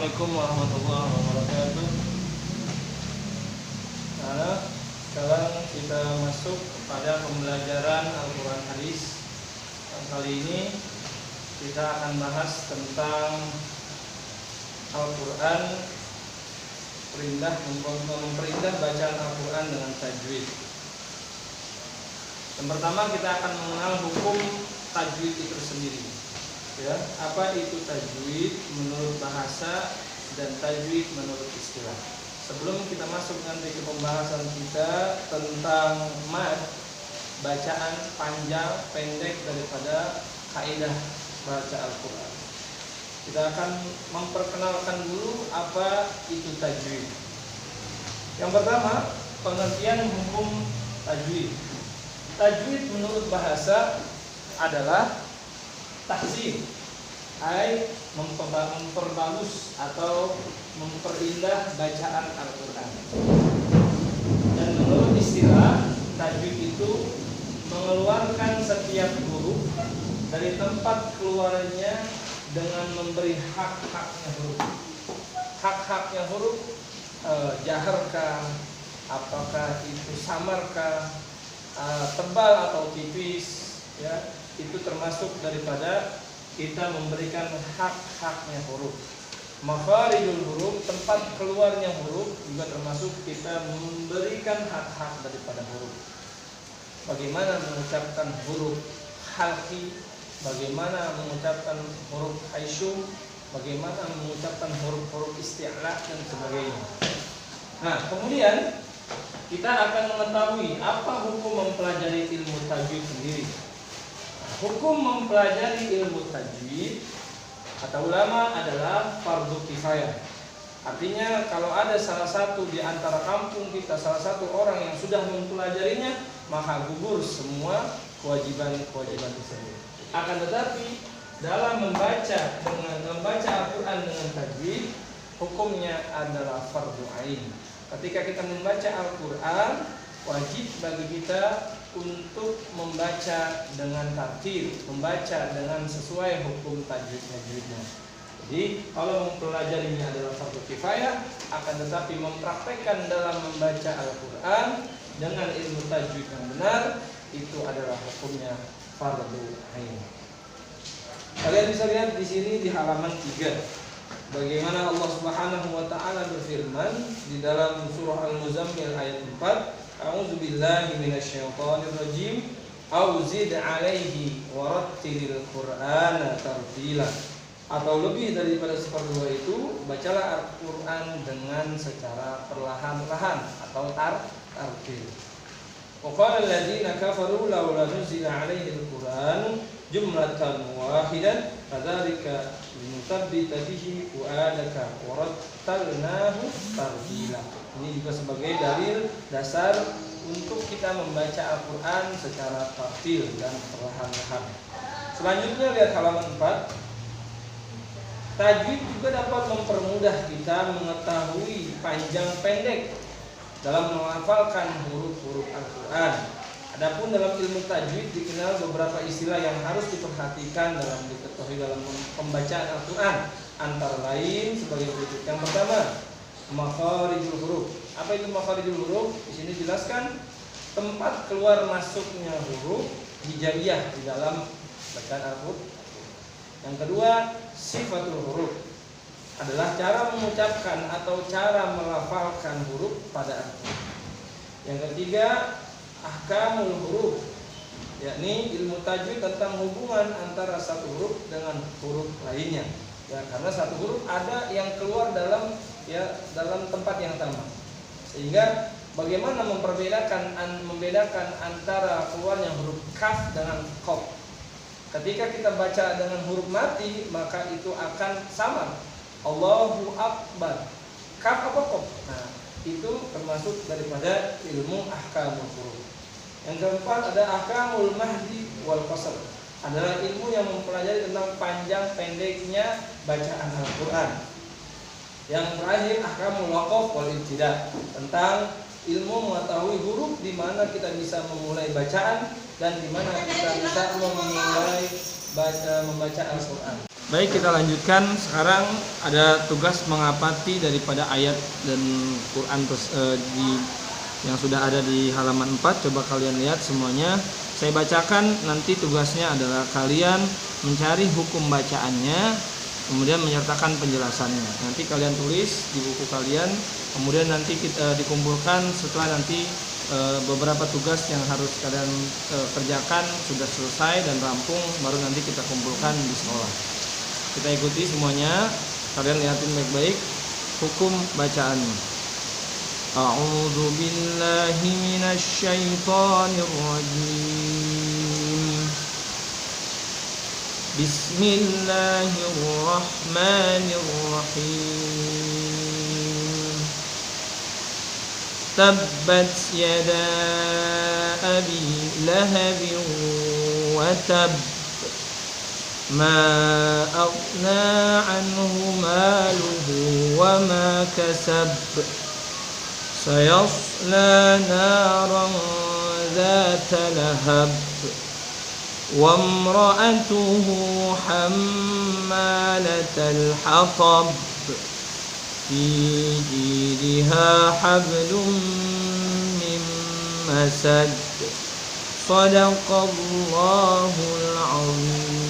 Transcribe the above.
Assalamualaikum warahmatullahi wabarakatuh. Nah, sekarang kita masuk kepada pembelajaran Al-Quran Hadis. Kali ini kita akan bahas tentang Al-Quran, memperindah bacaan Al-Quran dengan tajwid. Yang pertama kita akan mengenal hukum tajwid itu sendiri. Ya, apa itu tajwid menurut bahasa dan tajwid menurut istilah. Sebelum kita masuk nanti ke pembahasan kita tentang mad, bacaan panjang pendek daripada kaidah baca Al-Quran, kita akan memperkenalkan dulu apa itu tajwid. Yang pertama, pengertian hukum tajwid. Tajwid menurut bahasa adalah tahsin, ay memperbagus atau memperindah bacaan Al-Quran. Dan menurut istilah, tajwid itu mengeluarkan setiap huruf dari tempat keluarnya dengan memberi hak-haknya huruf. Hak-haknya huruf, jaharkah, apakah itu samarkah, tebal atau tipis, ya, itu termasuk daripada kita memberikan hak-haknya huruf. Makharijul huruf, tempat keluarnya huruf, juga termasuk kita memberikan hak-hak daripada huruf. Bagaimana mengucapkan huruf halqi, bagaimana mengucapkan huruf haisyum, bagaimana mengucapkan huruf-huruf isti'la dan sebagainya. Nah, kemudian kita akan mengetahui apa hukum mempelajari ilmu tajwid sendiri. Hukum mempelajari ilmu tajwid kata ulama adalah fardu kifayah. Artinya kalau ada salah satu di antara kampung kita, salah satu orang yang sudah mempelajarinya, maka gugur semua kewajiban-kewajiban tersebut. Akan tetapi dalam membaca Al-Quran dengan tajwid, hukumnya adalah fardu ain. Ketika kita membaca Al-Quran, wajib bagi kita untuk membaca dengan tartil, membaca dengan sesuai hukum tajwidnya. Jadi kalau mempelajarinya adalah fardu kifayah, akan tetapi mempraktekkan dalam membaca Al-Quran dengan ilmu tajwid yang benar, itu adalah hukumnya fardu ain. Kalian bisa lihat di sini di halaman 3. Bagaimana Allah Subhanahu wa taala berfirman di dalam surah Al-Muzammil ayat 4, A'udzubillahi minasyaitonir rajim, au zid 'alaihi warattilil Qur'ana tartila. Atau lebih daripada seperdua itu, bacalah Al-Qur'an dengan secara perlahan-lahan atau tartil. Wa qala alladziina kafaru laula nuzila 'alaihi al-Qur'an jumlatan wahidan kadzalika linutsabbita bihi fu'adaka wa rattalnahu tartila. Ini juga sebagai dalil dasar untuk kita membaca Al-Quran secara tartil dan perlahan-lahan. Selanjutnya lihat halaman 4. Tajwid juga dapat mempermudah kita mengetahui panjang pendek dalam menghafalkan huruf-huruf Al-Quran. Adapun dalam ilmu tajwid dikenal beberapa istilah yang harus diperhatikan dalam diketahui dalam pembacaan Al-Quran. Antara lain sebagai berikut. Yang pertama, makharijul huruf. Apa itu makharijul huruf? Di sini jelaskan tempat keluar masuknya huruf hijaiyah di dalam bacaan Al-Quran. Yang kedua, sifatul huruf adalah cara mengucapkan atau cara melafalkan huruf pada Al-Quran. Yang ketiga, ahkamul huruf, yakni ilmu tajwid tentang hubungan antara satu huruf dengan huruf lainnya. Ya, karena satu huruf ada yang keluar dalam tempat yang sama. Sehingga bagaimana membedakan antara keluarnya huruf kaf dengan qaf. Ketika kita baca dengan huruf mati, maka itu akan sama. Allahu Akbar. Kaf apa qaf? Nah, itu termasuk daripada ilmu ahkamul huruf. Yang keempat ada ahkamul mahdi wal qasr. Adalah ilmu yang mempelajari tentang panjang pendeknya bacaan Al-Quran. Yang terakhir ahkamul waqaf wal ibtida, tentang ilmu mengetahui huruf di mana kita bisa memulai bacaan dan di mana kita bisa memulai membaca Al-Quran. Baik, kita lanjutkan. Sekarang ada tugas mengapati daripada ayat dan Quran yang sudah ada di halaman 4. Coba kalian lihat semuanya. Saya bacakan, nanti tugasnya adalah kalian mencari hukum bacaannya, kemudian menyertakan penjelasannya. Nanti kalian tulis di buku kalian, kemudian nanti kita dikumpulkan setelah nanti beberapa tugas yang harus kalian kerjakan sudah selesai dan rampung, baru nanti kita kumpulkan di sekolah. Kita ikuti semuanya, kalian lihatin baik-baik hukum bacaannya. A'udzu billahi minasy syaithanir rajim. Bismillahirrahmanirrahim. Tabbat yada abi lahabin wa tab. ما أغنى عنه ماله وما كسب سيصلى نارا ذات لهب وامرأته حمالة الحطب في جيدها حبل من مسد صدق الله العظيم.